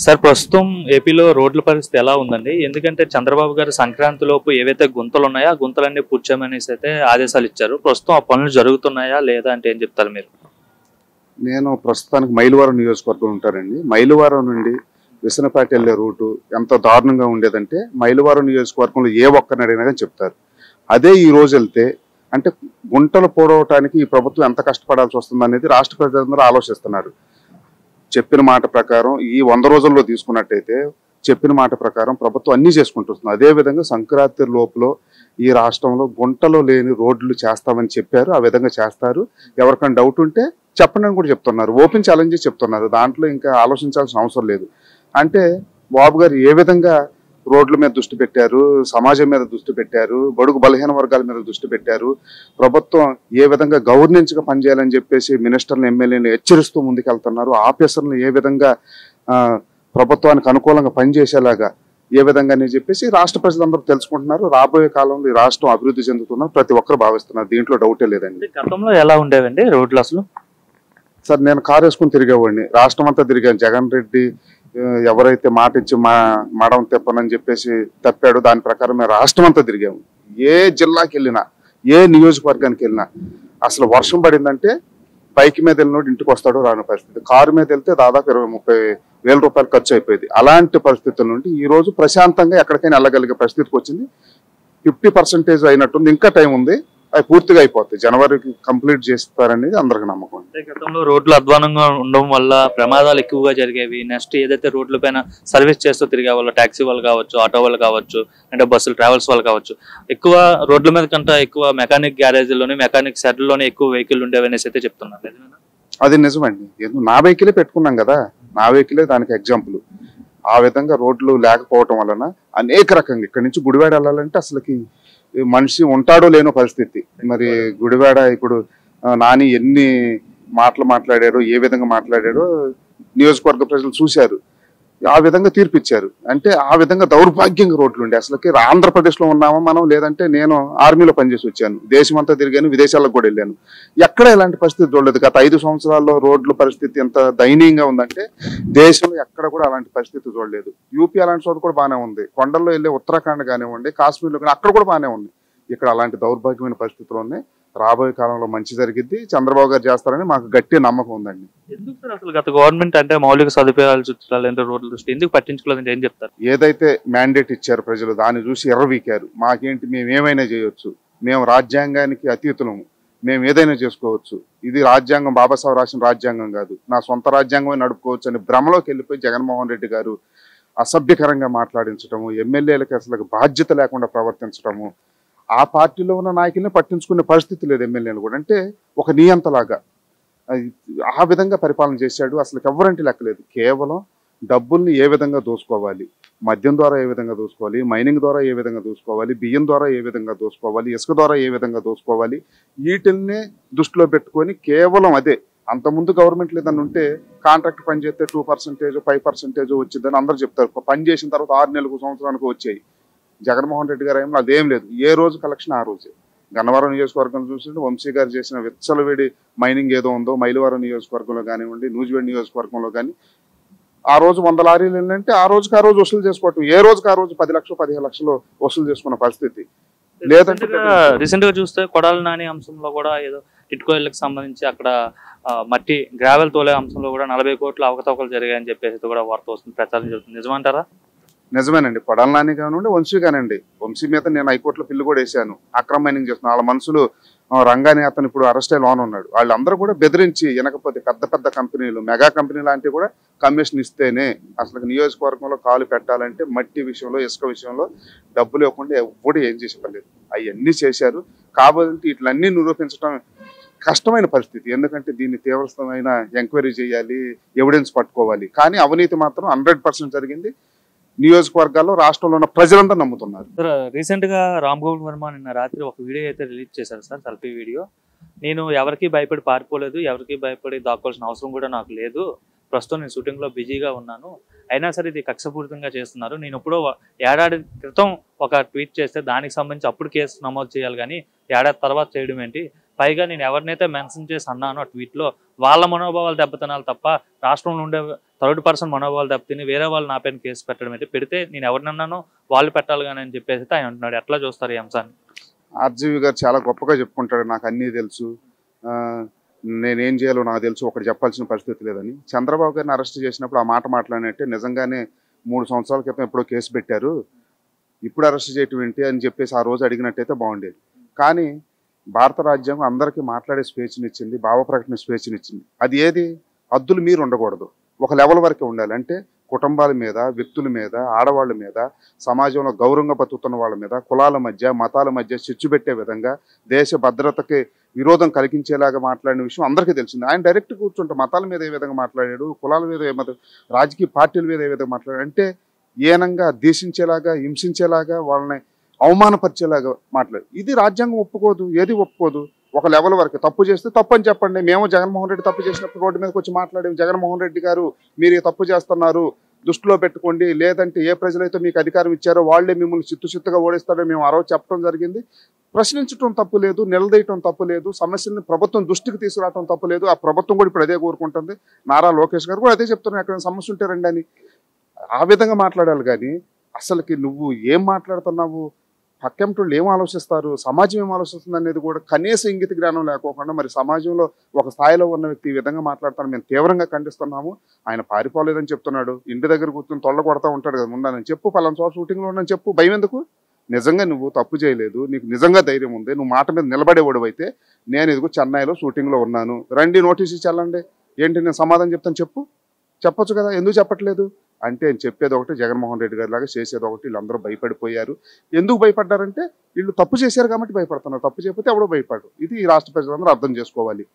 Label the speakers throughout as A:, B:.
A: Sir ప్రస్తుతం ఏపీలో రోడ్ల పరిస్థితి ఎలా ఉందండి? ఎందుకంటే చంద్రబాబు గారు సంక్రాంతి లోపు ఏవైతే గుంతలు ఉన్నాయో ఆ గుంతలన్నీ పూడ్చామనేసి అయితే ఆదేశాలు ఇచ్చారు. ప్రస్తుతం ఆ పనులు జరుగుతున్నాయా లేదా అంటే ఏం చెప్తారు మీరు?
B: నేను ప్రస్తుతానికి మైలవరం నియోజకవర్గం ఉంటానండి. మైలవరం నుండి విసనపేట వెళ్ళే రూటు ఎంత దారుణంగా ఉండేదంటే మైలవరం నియోజకవర్గంలో ఏ ఒక్కరిని అడిగినా కానీ చెప్తారు. అదే ఈ రోజు వెళ్తే అంటే గుంటలు పోడవటానికి ఈ ప్రభుత్వం ఎంత కష్టపడాల్సి వస్తుంది అనేది రాష్ట్ర ప్రజలందరూ ఆలోచిస్తున్నారు. చెప్పిన మాట ప్రకారం ఈ 100 రోజుల్లో తీసుకున్నట్టయితే చెప్పిన మాట ప్రకారం ప్రభుత్వం అన్నీ చేసుకుంటుంది. అదేవిధంగా సంక్రాంతి లోపల ఈ రాష్ట్రంలో గుంటలు లేని రోడ్లు చేస్తామని చెప్పారు. ఆ విధంగా చేస్తారు. ఎవరికైనా డౌట్ ఉంటే చెప్పండి అని కూడా చెప్తున్నారు. ఓపెన్ ఛాలెంజ్ చెప్తున్నారు. దాంట్లో ఇంకా ఆలోచించాల్సిన అవసరం లేదు. అంటే బాబు గారు ఏ విధంగా రోడ్ల మీద దృష్టి పెట్టారు, సమాజం మీద దృష్టి పెట్టారు, బడుగు బలహీన వర్గాల మీద దృష్టి పెట్టారు, ప్రభుత్వం ఏ విధంగా గవర్నెన్స్ గా పనిచేయాలని చెప్పేసి మినిస్టర్లు ఎమ్మెల్యేలు హెచ్చరిస్తూ ముందుకెళ్తున్నారు. ఆఫీసర్లు ఏ విధంగా ప్రభుత్వానికి అనుకూలంగా పనిచేసేలాగా ఏ విధంగా అని చెప్పేసి రాష్ట్ర ప్రజలందరూ తెలుసుకుంటున్నారు. రాబోయే కాలంలో ఈ రాష్ట్రం అభివృద్ధి చెందుతున్నారు ప్రతి ఒక్కరు భావిస్తున్నారు. దీంట్లో డౌటే లేదండి.
A: గతంలో ఎలా ఉండేవండి రోడ్లు అసలు?
B: సార్ నేను కారు వేసుకుని తిరిగేవాడిని. రాష్ట్రం అంతా తిరిగాను. జగన్ రెడ్డి ఎవరైతే మాట ఇచ్చి మడం తెప్పనని చెప్పేసి తప్పాడు, దాని ప్రకారం మేము రాష్ట్రం అంతా తిరిగాము. ఏ జిల్లాకి వెళ్ళినా ఏ నియోజకవర్గానికి వెళ్ళినా అసలు వర్షం పడిందంటే బైక్ మీద వెళ్ళినోడు ఇంటికి వస్తాడో రాని పరిస్థితి. కారు మీద వెళ్తే దాదాపు 20-30 వేల రూపాయలు ఖర్చు అయిపోయింది. అలాంటి పరిస్థితుల నుండి ఈ రోజు ప్రశాంతంగా ఎక్కడికైనా వెళ్ళగలిగే పరిస్థితికి వచ్చింది. 50% అయినట్టుంది. ఇంకా టైం ఉంది. అవి పూర్తిగా అయిపోతాయి. జనవరికి కంప్లీట్ చేస్తారనేది అందరికి నమ్మకం.
A: గతంలో రోడ్లు అధ్వానంగా ఉండడం వల్ల ప్రమాదాలు ఎక్కువగా జరిగేవి. నెక్స్ట్ ఏదైతే రోడ్ల పైన సర్వీస్ చేస్తూ తిరిగే వాళ్ళు, టాక్సీ వాళ్ళు కావచ్చు, ఆటో వాళ్ళు కావచ్చు, అంటే బస్సులు ట్రావెల్స్ వాళ్ళు కావచ్చు, ఎక్కువ రోడ్ల మీద కంటే ఎక్కువ మెకానిక్ గ్యారేజ్లోని మెకానిక్ షెడ్లోనే ఎక్కువ వెహికల్ ఉండేవి అనేసి అయితే చెప్తున్నారు.
B: అది నిజమండి. నా వెహికలే పెట్టుకున్నాం కదా, నా వెహికలే దానికి ఎగ్జాంపుల్. ఆ విధంగా రోడ్లు లేకపోవటం వలన అనేక రకంగా ఇక్కడి నుంచి గుడివాడ వెళ్ళాలంటే అసలుకి మనిషి ఉంటాడో లేనో పరిస్థితి. మరి గుడివాడ ఇప్పుడు నాని ఎన్ని మాటలు మాట్లాడారో, ఏ విధంగా మాట్లాడారో నియోజకవర్గ ప్రజలు చూశారు. ఆ విధంగా తీర్పిచ్చారు. అంటే ఆ విధంగా దౌర్భాగ్యంగా రోడ్లు ఉండే. అసలుకి ఆంధ్రప్రదేశ్ లో ఉన్నామా మనం, లేదంటే నేను ఆర్మీలో పనిచేసి వచ్చాను, దేశమంతా తిరిగాను, విదేశాలకు కూడా వెళ్ళాను. ఎక్కడ ఇలాంటి పరిస్థితి చూడలేదు. గత 5 సంవత్సరాల్లో రోడ్ల పరిస్థితి ఎంత దయనీయంగా ఉందంటే దేశంలో ఎక్కడ కూడా అలాంటి పరిస్థితి చూడలేదు. యూపీ అలాంటి చోట కూడా బాగానే ఉంది. కొండల్లో వెళ్ళే ఉత్తరాఖండ్ కానివ్వండి, కాశ్మీర్లో కానీ అక్కడ కూడా బాగానే ఉంది. ఇక్కడ అలాంటి దౌర్భాగ్యమైన పరిస్థితులు ఉన్నాయి. రాబోయే కాలంలో మంచి జరిగిద్ది. చంద్రబాబు గారు చేస్తారని మాకు గట్టి నమ్మకం ఉందండి.
A: ఎందుకు సార్ అసలు గత గవర్నమెంట్ అంటే మౌలిక సదుపాయాలు చూడాలంటే రోడ్ల దృష్టి ఎందుకు పట్టించుకోలేదంటే ఏం చెప్తారు?
B: ఏదైతే మ్యాండేట్ ఇచ్చారు ప్రజలు దాన్ని చూసి ఎర్రవీకారు. మాకేంటి, మేము ఏమైనా చేయొచ్చు, మేము రాజ్యాంగానికి అతీతులము, మేము ఏదైనా చేసుకోవచ్చు, ఇది రాజ్యాంగం బాబాసాహెబ్ రాసిన రాజ్యాంగం కాదు, నా సొంత రాజ్యాంగమే నడుపుకోవచ్చు అని భ్రమలోకి వెళ్ళిపోయి జగన్మోహన్ రెడ్డి గారు అసభ్యకరంగా మాట్లాడించడము, ఎమ్మెల్యేలకు అసలు బాధ్యత లేకుండా ప్రవర్తించడము, ఆ పార్టీలో ఉన్న నాయకుల్ని పట్టించుకునే పరిస్థితి లేదు ఎమ్మెల్యేలు కూడా. అంటే ఒక నియంతలాగా ఆ విధంగా పరిపాలన చేశాడు. అసలు ఎవరంటే లెక్కలేదు. కేవలం డబ్బుల్ని ఏ విధంగా దోసుకోవాలి, మద్యం ద్వారా ఏ విధంగా దోసుకోవాలి, మైనింగ్ ద్వారా ఏ విధంగా దోసుకోవాలి, బియ్యం ద్వారా ఏ విధంగా దోసుకోవాలి, ఇసుక ద్వారా ఏ విధంగా దోసుకోవాలి, వీటిల్నే దృష్టిలో పెట్టుకొని కేవలం అదే. అంతకుముందు గవర్నమెంట్ లేదని ఉంటే కాంట్రాక్ట్ పని చేస్తే 2%, 5% వచ్చిందని అందరూ చెప్తారు. పని చేసిన తర్వాత 6 నెలలకు, సంవత్సరానికి వచ్చాయి. జగన్మోహన్ రెడ్డి గారు ఏమో అదేం లేదు. ఏ రోజు కలెక్షన్ ఆ రోజే. గన్నవరం నియోజకవర్గం చూసి వంశీ గారు చేసిన విచ్చలవేడి మైనింగ్ ఏదో ఉందో మైలవరం నియోజకవర్గంలో కానివ్వండి, నూజివేడి నియోజకవర్గంలో కానీ ఆ రోజు 100 లారీలు ఏంటంటే ఆ రోజుకి ఆ రోజు వసూలు చేసుకోవటం. ఏ రోజుకి ఆ రోజు 10 లక్షలు 15 లక్షలు వసూలు చేసుకున్న పరిస్థితి లేదంటే.
A: రీసెంట్ గా చూస్తే కొడాలి నాని అంశంలో కూడా ఏదో టిట్కోయిల్కి సంబంధించి అక్కడ మట్టి గ్రావెల్ తోలే అంశంలో కూడా 40 కోట్ల అవకతవకలు జరిగాయని చెప్పేసి కూడా వార్త వస్తుంది, ప్రచారం జరుగుతుంది. నిజమంటారా?
B: నిజమేనండి. కొడాలి నాని కానివ్వండి, వంశీ కానివ్వండి. వంశీ మీద నేను హైకోర్టులో పిల్లు కూడా వేసాను. అక్రమ మైనింగ్ చేస్తున్నాను. వాళ్ళ మనుషులు రంగాని అతను ఇప్పుడు అరెస్ట్ అయ్యి లోన్ ఉన్నాడు. వాళ్ళందరూ కూడా బెదిరించి వినకపోతే పెద్ద పెద్ద కంపెనీలు, మెగా కంపెనీ లాంటివి కూడా కమిషన్ ఇస్తేనే అసలు నియోజకవర్గంలో కాలు పెట్టాలంటే మట్టి విషయంలో, ఇసుక విషయంలో డబ్బులు ఇవ్వకుండా ఎవ్వడు ఏం చేసి పర్లేదు. అవన్నీ చేశారు. కాబట్టి ఇట్లన్నీ నిరూపించడం కష్టమైన పరిస్థితి. ఎందుకంటే దీన్ని తీవ్రమైన ఎంక్వైరీ చేయాలి, ఎవిడెన్స్ పట్టుకోవాలి. కానీ అవినీతి మాత్రం 100% జరిగింది. నియోజకవర్గాల్లో రాష్ట్రంలో ఉన్న ప్రజలంతా నమ్ముతున్నారు.
A: సార్ రీసెంట్ గా రామ్ గోవింద్ వర్మ నిన్న రాత్రి ఒక వీడియో అయితే రిలీజ్ చేశారు సార్, సెల్ఫీ వీడియో. నేను ఎవరికి భయపడి పారిపోలేదు, ఎవరికి భయపడి దాక్కోవాల్సిన అవసరం కూడా నాకు లేదు, ప్రస్తుతం నేను షూటింగ్ లో బిజీగా ఉన్నాను, అయినా సరే ఇది కక్షపూరితంగా చేస్తున్నారు. నేను ఎప్పుడో ఏడాది క్రితం ఒక ట్వీట్ చేస్తే దానికి సంబంధించి అప్పుడు కేసు నమోదు చేయాలి కానీ ఏడాది తర్వాత చేయడం ఏంటి, పైగా నేను ఎవరినైతే మెన్షన్ చేసి అన్నానో ఆ ట్వీట్లో వాళ్ళ మనోభావాలు దెబ్బతినాలి తప్ప రాష్ట్రంలో ఉండే థర్డ్ పర్సన్ మనోభావాలు దెబ్బతిని వేరే వాళ్ళు నా పైన కేసు పెట్టడం అయితే, పెడితే నేను ఎవరినన్నానో వాళ్ళు పెట్టాలి కానీ అని చెప్పేసి ఆయన అంటున్నాడు. ఎట్లా చూస్తారు ఈ అంశాన్ని?
B: ఆర్జీవి గారు చాలా గొప్పగా చెప్పుకుంటాడు, నాకు అన్నీ తెలుసు, నేనేం చేయాలో నాకు తెలుసు, ఒకటి చెప్పాల్సిన పరిస్థితి లేదని. చంద్రబాబు గారిని అరెస్ట్ చేసినప్పుడు ఆ మాట మాట్లాడినట్టే నిజంగానే 3 సంవత్సరాల క్రితం ఎప్పుడో కేసు పెట్టారు, ఇప్పుడు అరెస్ట్ చేయటం ఏంటి అని చెప్పేసి ఆ రోజు అడిగినట్టయితే బాగుండేది. కానీ భారత రాజ్యాంగం అందరికీ మాట్లాడే స్వేచ్ఛనిచ్చింది, భావ ప్రకటన స్వేచ్ఛనిచ్చింది. అది ఏది? హద్దులు మీరు ఉండకూడదు, ఒక లెవెల్ వరకే ఉండాలి. అంటే కుటుంబాల మీద, వ్యక్తుల మీద, ఆడవాళ్ళ మీద, సమాజంలో గౌరవంగా బతుకుతున్న వాళ్ళ మీద, కులాల మధ్య, మతాల మధ్య చిచ్చు పెట్టే విధంగా, దేశ భద్రతకి విరోధం కలిగించేలాగా మాట్లాడిన విషయం అందరికీ తెలిసింది. ఆయన డైరెక్ట్ కూర్చుంటే మతాల మీద ఏ విధంగా మాట్లాడాడు, కులాల మీద రాజకీయ పార్టీల మీద ఏ విధంగా మాట్లాడాడు అంటే ఏనంగా దేశించేలాగా, హింసించేలాగా, వాళ్ళని అవమానపరిచేలాగా మాట్లాడు. ఇది రాజ్యాంగం ఒప్పుకోదు, ఏది ఒప్పుకోదు. ఒక లెవెల్ వరకు తప్పు చేస్తే తప్పు అని చెప్పండి. మేము జగన్మోహన్ రెడ్డి తప్పు చేసినప్పుడు రోడ్డు మీదకి వచ్చి మాట్లాడాము, జగన్మోహన్ రెడ్డి గారు మీరు తప్పు చేస్తున్నారు, దృష్టిలో పెట్టుకోండి, లేదంటే ఏ ప్రజలైతే మీకు అధికారం ఇచ్చారో వాళ్ళే మిమ్మల్ని చిత్తుచిత్తుగా ఓడిస్తారో మేము ఆ రోజు చెప్పడం జరిగింది. ప్రశ్నించడం తప్పు లేదు, నిలదీయటం తప్పు లేదు, సమస్యలను ప్రభుత్వం దృష్టికి తీసుకురావడం తప్పు లేదు. ఆ ప్రభుత్వం కూడా ఇప్పుడు అదే కోరుకుంటుంది. నారా లోకేష్ గారు కూడా అదే చెప్తున్నారు, ఎక్కడైనా సమస్య ఉంటే రండి అని. ఆ విధంగా మాట్లాడాలి. కానీ అసలుకి నువ్వు ఏం మాట్లాడుతున్నావు, పక్కెంటోళ్ళు ఏం ఆలోచిస్తారు, సమాజం ఏం ఆలోచిస్తుంది అనేది కూడా కనీస ఇంగిత జ్ఞానం లేకోకుండా మరి సమాజంలో ఒక స్థాయిలో ఉన్న వ్యక్తి ఈ విధంగా మాట్లాడతాను మేము తీవ్రంగా ఖండిస్తున్నాము. ఆయన పారిపోలేదని చెప్తున్నాడు, ఇంటి దగ్గర కూర్చొని తొల్ల కొడతా ఉంటాడు కదా, ఉన్నానని చెప్పు, పలానా చోట షూటింగ్లో ఉన్నాను చెప్పు, భయం ఎందుకు? నిజంగా నువ్వు తప్పు చేయలేదు, నీకు నిజంగా ధైర్యం ఉంది, నువ్వు మాట మీద నిలబడేవాడు అయితే నేను ఇదిగో చెన్నైలో షూటింగ్లో ఉన్నాను, రండి నోటీస్ ఇచ్చి వెళ్ళండి, ఏంటి నేను సమాధానం చెప్తాను చెప్పు, చెప్పొచ్చు కదా, ఎందుకు చెప్పట్లేదు? అంటే చెప్పేది ఒకటి, జగన్మోహన్ రెడ్డి గారి లాగా చేసేది ఒకటి. వీళ్ళందరూ భయపడిపోయారు. ఎందుకు భయపడ్డారంటే వీళ్ళు తప్పు చేశారు కాబట్టి భయపడుతున్నారు, తప్పు చేయకపోతే ఎవడో భయపడు. ఇది ఈ రాష్ట్ర ప్రజలందరూ అర్థం చేసుకోవాలి.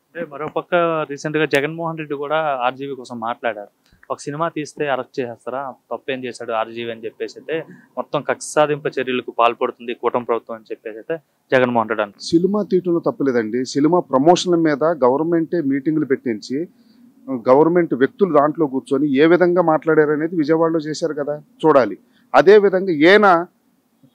A: అంటే మరోపక్క రీసెంట్ గా జగన్మోహన్ రెడ్డి కూడా ఆర్జీవీ కోసం మాట్లాడారు. ఒక సినిమా తీస్తే అరెస్ట్ చేసేస్తారా, తప్పేం చేశాడు ఆర్జీవీ అని చెప్పేసి అయితే మొత్తం కక్ష సాధింపు చర్యలకు పాల్పడుతుంది కూటమి ప్రభుత్వం అని చెప్పేసి అయితే జగన్మోహన్ రెడ్డి అంటారు.
B: సినిమా తీయటంలో తప్పులేదండి. సినిమా ప్రమోషన్ల మీద గవర్నమెంటే మీటింగ్లు పెట్టించి గవర్నమెంట్ వ్యక్తులు దాంట్లో కూర్చొని ఏ విధంగా మాట్లాడారనేది విజయవాడలో చేశారు కదా, చూడాలి. అదే విధంగా ఏనా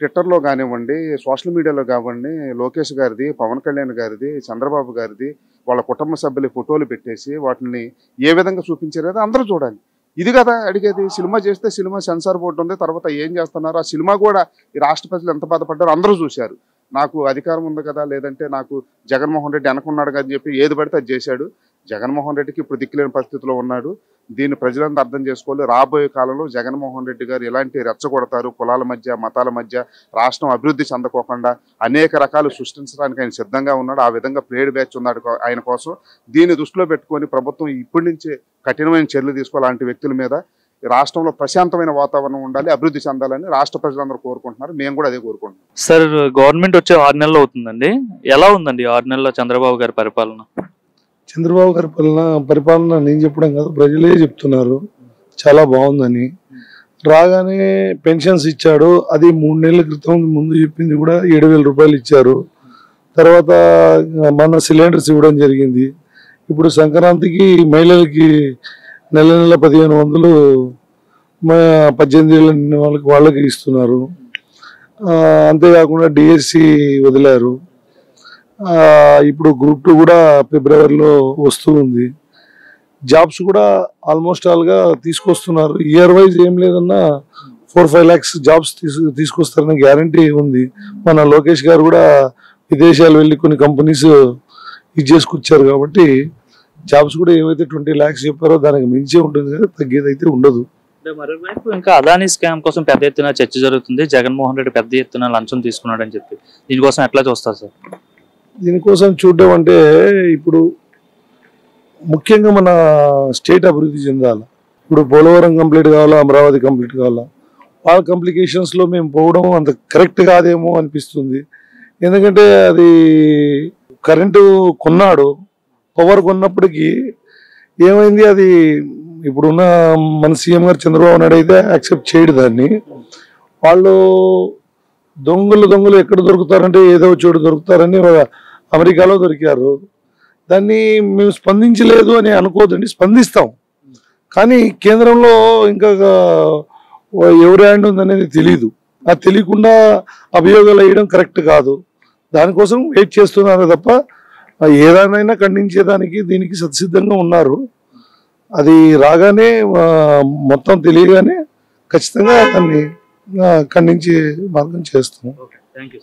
B: ట్విట్టర్లో కానివ్వండి, సోషల్ మీడియాలో కానివ్వండి, లోకేష్ గారిది, పవన్ కళ్యాణ్ గారిది, చంద్రబాబు గారిది, వాళ్ళ కుటుంబ సభ్యుల ఫోటోలు పెట్టేసి వాటిని ఏ విధంగా చూపించారనేది అందరూ చూడాలి. ఇది కదా అడిగేది. సినిమా చేస్తే సినిమా సెన్సార్ బోర్డు ఉంది, తర్వాత ఏం చేస్తున్నారు, ఆ సినిమా కూడా ఈ రాష్ట్ర ప్రజలు ఎంత బాధపడ్డారో అందరూ చూశారు. నాకు అధికారం ఉంది కదా, లేదంటే నాకు జగన్మోహన్ రెడ్డి అనుకున్నాడు కదా అని చెప్పి ఏది పడితే అది చేశాడు. జగన్మోహన్ రెడ్డికి ఇప్పుడు దిక్కులేని పరిస్థితిలో ఉన్నాడు. దీన్ని ప్రజలంతా అర్థం చేసుకోవాలి. రాబోయే కాలంలో జగన్మోహన్ రెడ్డి గారు ఎలాంటి రెచ్చగొడతారు, కులాల మధ్య, మతాల మధ్య, రాష్ట్రం అభివృద్ధి చెందకోకుండా అనేక రకాలు సృష్టించడానికి ఆయన సిద్ధంగా ఉన్నాడు. ఆ విధంగా ప్లేడ్ బ్యాచ్ ఉన్నాడు ఆయన కోసం. దీన్ని దృష్టిలో పెట్టుకొని ప్రభుత్వం ఇప్పటి నుంచే కఠినమైన చర్యలు తీసుకోవాలి. అలాంటి వ్యక్తుల మీద రాష్ట్రంలో ప్రశాంతమైన వాతావరణం ఉండాలి, అభివృద్ధి చెందాలని రాష్ట్ర ప్రజలందరూ కోరుకుంటున్నారు. మేము కూడా అదే కోరుకుంటున్నాం.
A: సార్, గవర్నమెంట్ వచ్చే 6 నెలలు అవుతుందండి. ఎలా ఉందండి 6 నెలల్లో చంద్రబాబు గారి పరిపాలన?
C: చంద్రబాబు గారి పరిపాలన నేను చెప్పడం కాదు, ప్రజలే చెప్తున్నారు చాలా బాగుందని. రాగానే పెన్షన్స్ ఇచ్చాడు, అది 3 నెలల క్రితం ముందు చెప్పింది కూడా 7,000 రూపాయలు ఇచ్చారు. తర్వాత మన సిలిండర్స్ ఇవ్వడం జరిగింది. ఇప్పుడు సంక్రాంతికి మహిళలకి నెల 1,500 18 ఏళ్ళ వాళ్ళకి ఇస్తున్నారు. అంతేకాకుండా డిఎస్సి వదిలారు. ఇప్పుడు గ్రూప్ 2 కూడా ఫిబ్రవరిలో వస్తూ ఉంది. జాబ్స్ కూడా ఆల్మోస్ట్ ఆల్గా తీసుకొస్తున్నారు. ఇయర్ వైజ్ ఏం లేదన్నా 4-5 lakhs జాబ్స్ తీసుకొస్తారనే గ్యారంటీ ఉంది. మన లోకేష్ గారు కూడా విదేశాలు వెళ్ళి కొన్ని కంపెనీస్ ఇది చేసుకొచ్చారు కాబట్టి జాబ్స్ కూడా ఏవైతే 20 lakhs చెప్పారో దానికి మించే ఉంటుంది కదా, తగ్గేది అయితే ఉండదు.
A: మరోవైపు ఇంకా అదానీ స్కామ్ కోసం పెద్ద ఎత్తున చర్చ జరుగుతుంది. జగన్మోహన్ రెడ్డి పెద్ద ఎత్తున లంచం తీసుకున్నాడు అని చెప్పి దీనికోసం ఎట్లా చూస్తారు సార్?
C: దీనికోసం చూడడం అంటే ఇప్పుడు ముఖ్యంగా మన స్టేట్ అభివృద్ధి చెందాలి. ఇప్పుడు పోలవరం కంప్లీట్ కావాలా, అమరావతి కంప్లీట్ కావాలా, వాళ్ళ కాంప్లికేషన్స్లో మేము పోవడం అంత కరెక్ట్ కాదేమో అనిపిస్తుంది. ఎందుకంటే అది కరెంటు కొన్నాడు, పవర్ కొన్నప్పటికీ ఏమైంది, అది ఇప్పుడున్న మన సీఎం గారు చంద్రబాబు నాయుడు అయితే యాక్సెప్ట్ చేయడు దాన్ని. వాళ్ళు దొంగలు ఎక్కడ దొరుకుతారంటే ఏదో చోటు దొరుకుతారని అమెరికాలో దొరికారు. దాన్ని మేము స్పందించలేదు అని అనుకోదండి, స్పందిస్తాం. కానీ కేంద్రంలో ఇంకా ఎవరి హ్యాండ్ ఉందనేది తెలీదు. అది తెలియకుండా అభియోగాలు వేయడం కరెక్ట్ కాదు. దానికోసం వెయిట్ చేస్తున్నారు తప్ప ఏదైనా ఖండించేదానికి దీనికి సత్సిద్ధంగా ఉన్నారు. అది రాగానే మొత్తం తెలియగానే ఖచ్చితంగా దాన్ని ఖండించే మార్గం చేస్తాం.
A: Okay, thank you.